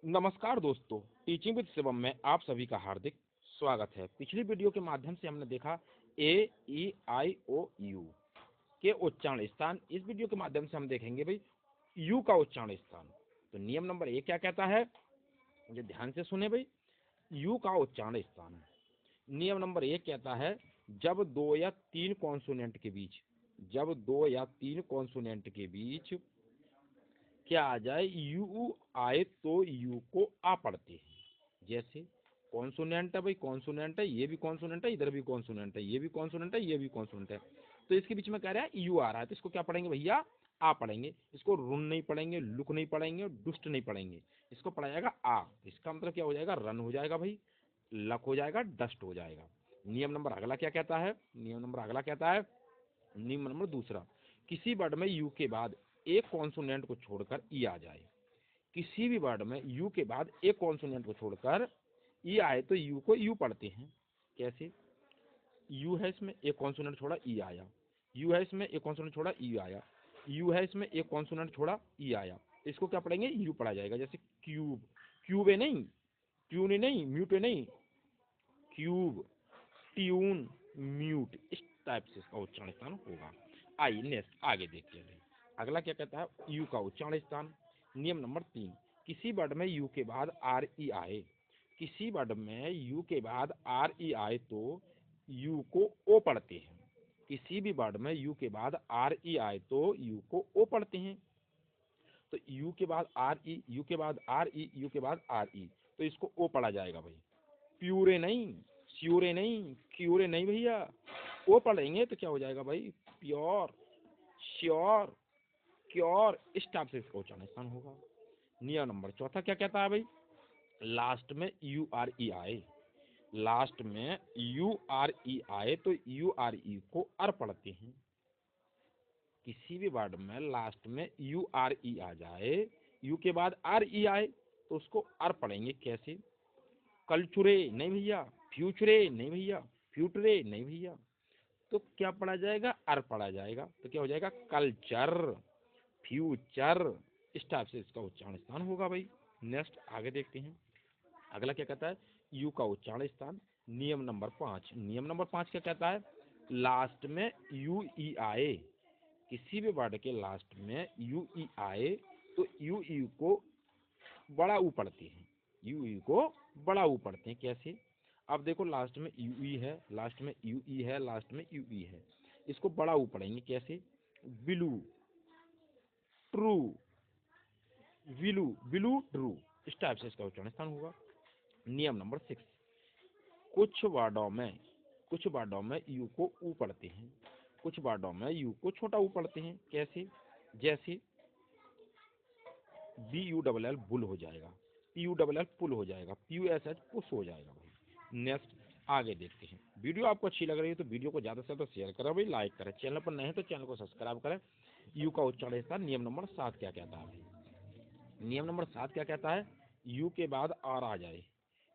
नमस्कार दोस्तों, teaching with Shivam में आप सभी का हार्दिक स्वागत है। पिछली वीडियो के माध्यम से हमने देखा ए, ई, आई, ओ, यू के उच्चारण स्थान। इस वीडियो के माध्यम से हम देखेंगे भाई यू का उच्चारण स्थान। तो नियम नंबर 1 क्या कहता है, मुझे ध्यान से सुने भाई। यू का उच्चारण स्थान नियम नंबर 1 कहता है, जब दो या तीन कॉन्सोनेंट के बीच क्या आ जाए, यू आए तो यू को आ पढ़ते हैं। जैसे कॉन्सोनेंट है भाई, कॉन्सोनेंट है, ये भी कॉन्सोनेंट है, इधर भी कॉन्सोनेंट है, ये भी कॉन्सोनेंट है, ये भी कॉन्सोनेंट है। तो इसके बीच में कह रहा है यू आ रहा है, तो इसको क्या पढ़ेंगे भैया, आ पढ़ेंगे। इसको रुन नहीं पढ़ेंगे, लुक नहीं पढ़ेंगे, दुष्ट नहीं पढ़ेंगे, इसको पढ़ा जाएगा आ। इसका मतलब क्या हो जाएगा, रन हो जाएगा भाई, लक हो जाएगा, डस्ट हो जाएगा। नियम नंबर अगला क्या कहता है, नियम नंबर दूसरा, किसी वर्ड में यू के बाद एक कॉन्सोनेंट को छोड़कर ई आ जाए। किसी भी वर्ड में यू के बाद एक कॉन्सोनेंट को छोड़कर ई आए तो यू को यू पढ़ते हैं। कैसे, यू है इसमें एक कॉन्सोनेंट छोड़ा ई आया, यू है इसमें एक कॉन्सोनेंट छोड़ा ई आया, यू है इसमें एक कॉन्सोनेंट छोड़ा ई आया। इसको क्या पढ़ेंगे, यू पढ़ा जाएगा। जैसे क्यूब, क्यूब है नहीं, ट्यून नहीं, म्यूट है नहीं, क्यूब, ट्यून, म्यूट, इस टाइप से इसका उच्चारण स्थान होगा। आइए नेक्स्ट आगे देखते हैं। अगला क्या कहता है, यू का उच्चारण स्थान। नियम नंबर 3, किसी वर्ड में यू के बाद आर ई आए, किसी वर्ड में यू के बाद आर ई आए तो यू को ओ पढ़ते हैं। किसी भी वर्ड में यू के बाद आर ई आए तो यू को ओ पढ़ते हैं। तो यू के बाद आर ई, यू के बाद आर ई, यू के बाद आर ई, तो इसको ओ पढ़ा जाएगा भाई। प्यूरे नहीं, श्यूरे नहीं, क्यूरे नहीं भैया, ओ पढ़ेंगे तो क्या हो जाएगा भाई, प्योर, श्योर, क्योर, इस टाइप से इसका उच्चारण स्थान होगा। नियम नंबर 4 क्या कहता है भाई, लास्ट में यू आर ई आए, लास्ट में यू आर ई आए तो यू आर ई को अर पढ़ते हैं। किसी भी वर्ड में लास्ट में यू आर ई आ जाए, यू के बाद आर ई आए तो उसको अर पढ़ेंगे। कैसे, कल्चुरे नहीं भैया, फ्यूचरे नहीं भैया, फ्यूटरे नहीं भैया, तो क्या पढ़ा जाएगा, अर पढ़ा जाएगा। तो क्या हो जाएगा, कल्चर, फ्यूचर, इस टाइप से इसका उच्चारण स्थान होगा भाई। नेक्स्ट आगे देखते हैं। अगला क्या कहता है, यू का उच्चारण स्थान। नियम नंबर 5 क्या कहता है, लास्ट में यू ई आए, किसी भी वर्ड के लास्ट में यू ई आए तो यू ई को बड़ा ऊ पढ़ते हैं, यू ई को बड़ा ऊ पढ़ते हैं। कैसे, अब देखो लास्ट में यू ई है, लास्ट में यू ई है, लास्ट में यू ई है, इसको बड़ा ऊ पढ़ेंगे। कैसे, बिलू, ट्रू, विलू, बिलू, ट्रू, इस टाइप से इसका उच्चारण स्थान होगा। नियम नंबर 6, कुछ वर्डों में यू को ऊ पढ़ते हैं, कुछ वर्डों में यू को छोटा ऊ पढ़ते हैं। कैसे, जैसे B U double L bull हो जाएगा, P U double L pull हो जाएगा, P U S H push हो जाएगा भाई। नेक्स्ट आगे देखते हैं। वीडियो आपको अच्छी लग रही है तो वीडियो को ज़्यादा से ज़्यादा शेयर करें भाई, लाइक करें। चैनल पर नए हैं तो चैनल को सब्सक्राइब करें। यू का उच्चारण स्थान नियम नंबर 7 क्या कहता है भाई, नियम नंबर 7 क्या कहता है, यू के बाद आर आ जाए,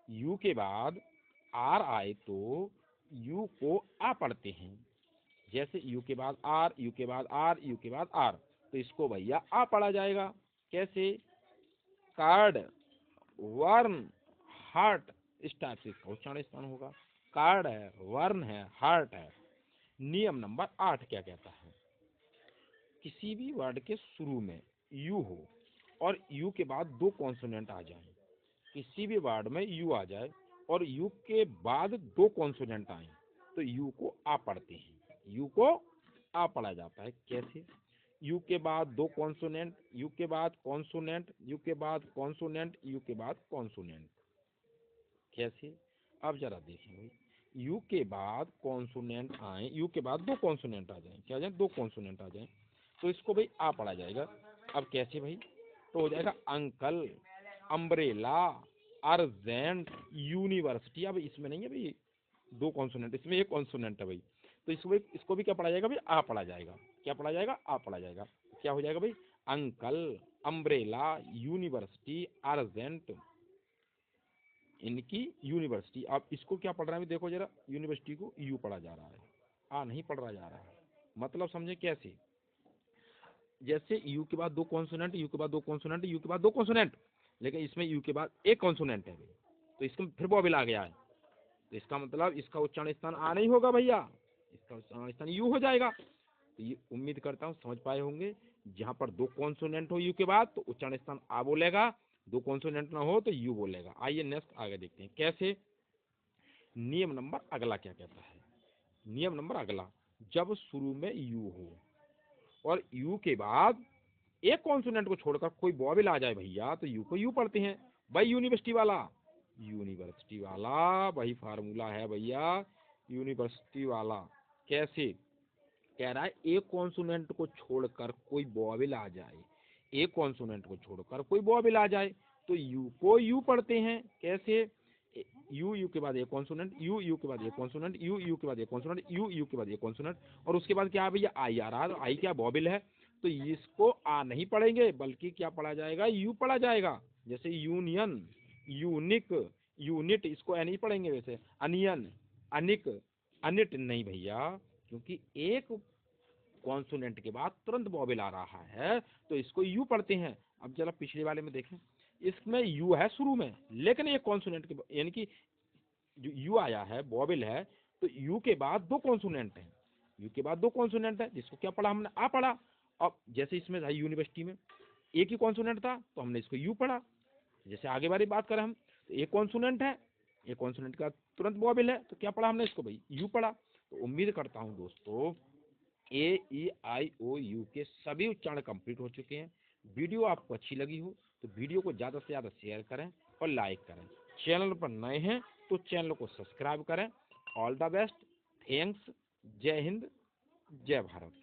यू के बाद आर आए तो यू को आ पढ़ते हैं। जैसे यू के बाद आर, यू के बाद आर, यू के बाद आर, तो इसको भैया आ पढ़ा जाएगा। कैसे, कार्ड, वर्न, हार्ट, इस टाइप से इसका उच्चारण स्थान होगा। कार्ड है, वर्न है, हार्ट है। नियम नंबर 8 क्या कहता है, किसी भी वर्ड के शुरू में यू हो और यू के बाद दो कॉन्सोनेंट आ जाए, किसी भी वर्ड में यू आ जाए और यू के बाद दो कॉन्सोनेंट आए तो यू को आ पढ़ते हैं, यू को आ पढ़ा जाता है। कैसे, यू के बाद दो कॉन्सोनेंट, यू के बाद कॉन्सोनेंट, यू के बाद कॉन्सोनेंट, यू के बाद कॉन्सोनेंट। कैसे, अब जरा देखें भाई, यू के बाद कॉन्सोनेंट आए, यू के बाद दो कॉन्सोनेंट आ जाए, क्या आ जाए, दो कॉन्सोनेंट आ जाए तो इसको भाई आ पढ़ा जाएगा। अब कैसे भाई, तो हो जाएगा अंकल, अम्ब्रेला, अर्जेंट, यूनिवर्सिटी। अब इसमें नहीं है भाई दो कॉन्सोनेंट, इसमें एक कॉन्सोनेंट है भाई, तो इसको भी क्या पढ़ा जाएगा भाई, आ पढ़ा जाएगा। क्या पढ़ा जाएगा, आ पढ़ा जाएगा। क्या हो जाएगा भाई, अंकल, अम्ब्रेला, यूनिवर्सिटी, अर्जेंट, इनकी यूनिवर्सिटी। अब इसको क्या पढ़ रहा है, देखो जरा, यूनिवर्सिटी को यू पढ़ा जा रहा है, आ नहीं पढ़ रहा जा रहा है। मतलब समझे कैसे, जैसे यू के बाद दो कॉन्सोनेंट, यू के बाद दो कॉन्सोनेंट, यू के बाद दो कॉन्सोनेंट, लेकिन इसमें यू के बाद एक कॉन्सोनेंट है, तो इसमें फिर वॉवेल आ गया है, तो इसका मतलब इसका उच्चारण स्थान आ नहीं होगा भैया, इसका उच्चारण स्थान यू हो जाएगा। तो ये उम्मीद करता हूँ समझ पाए होंगे। जहाँ पर दो कॉन्सोनेंट हो यू के बाद तो उच्चारण स्थान आ बोलेगा, दो कॉन्सोनेंट ना हो तो यू बोलेगा। आइए नेक्स्ट आगे देखते हैं कैसे। नियम नंबर अगला क्या कहता है। नियम नंबर अगला, जब शुरू में यू हो और यू के बाद एक कॉन्सोनेंट को छोड़कर कोई वॉवेल आ जाए भैया, तो यू को यू पढ़ते हैं। भाई यूनिवर्सिटी वाला, यूनिवर्सिटी वाला वही फार्मूला है भैया, यूनिवर्सिटी वाला। कैसे कह रहा है, एक कॉन्सोनेंट को छोड़कर कोई वॉवेल आ जाए, एक कॉन्सोनेंट को छोड़कर कोई वॉवेल आ जाए तो यू को यू पढ़ते हैं। कैसे, यू यू के बाद एक कॉन्सोनेंट, यू यू के बाद एक कॉन्सोनेंट, यू यू के बाद एक कॉन्सोनेंट, यू यू के बाद एक कॉन्सोनेंट, और उसके बाद क्या है भैया, आई आ रहा है। तो आई क्या वॉवेल है, तो इसको आ नहीं पढ़ेंगे बल्कि क्या पढ़ा जाएगा, यू पढ़ा जाएगा। जैसे यूनियन, यूनिक, यूनिट, इसको ए नहीं पढ़ेंगे। वैसे अनियन, अनिक, अनिट नहीं भैया, क्योंकि एक कॉन्सोनेंट के बाद तुरंत वॉवेल आ रहा है तो इसको यू पढ़ते हैं। अब जरा पिछले वाले में देखें, इसमें यू है शुरू में, लेकिन एक कॉन्सोनेंट के यानी कि जो यू आया है वॉवेल है, तो यू के बाद दो कॉन्सोनेंट हैं, यू के बाद दो कॉन्सोनेंट है, जिसको क्या पढ़ा हमने, आ पढ़ा। अब जैसे इसमें था यूनिवर्सिटी में एक ही कॉन्सोनेंट था तो हमने इसको यू पढ़ा। जैसे आगे वाली बात करें हम, तो एक कॉन्सोनेंट है, एक कॉन्सोनेंट का तुरंत वॉवेल है, तो क्या पढ़ा हमने इसको भाई, यू पढ़ा। तो उम्मीद करता हूँ दोस्तों ए ई आई ओ यू के सभी उच्चारण कंप्लीट हो चुके हैं। वीडियो आपको अच्छी लगी हो तो वीडियो को ज़्यादा से ज़्यादा शेयर करें और लाइक करें। चैनल पर नए हैं तो चैनल को सब्सक्राइब करें। ऑल द बेस्ट, थैंक्स, जय हिंद, जय भारत।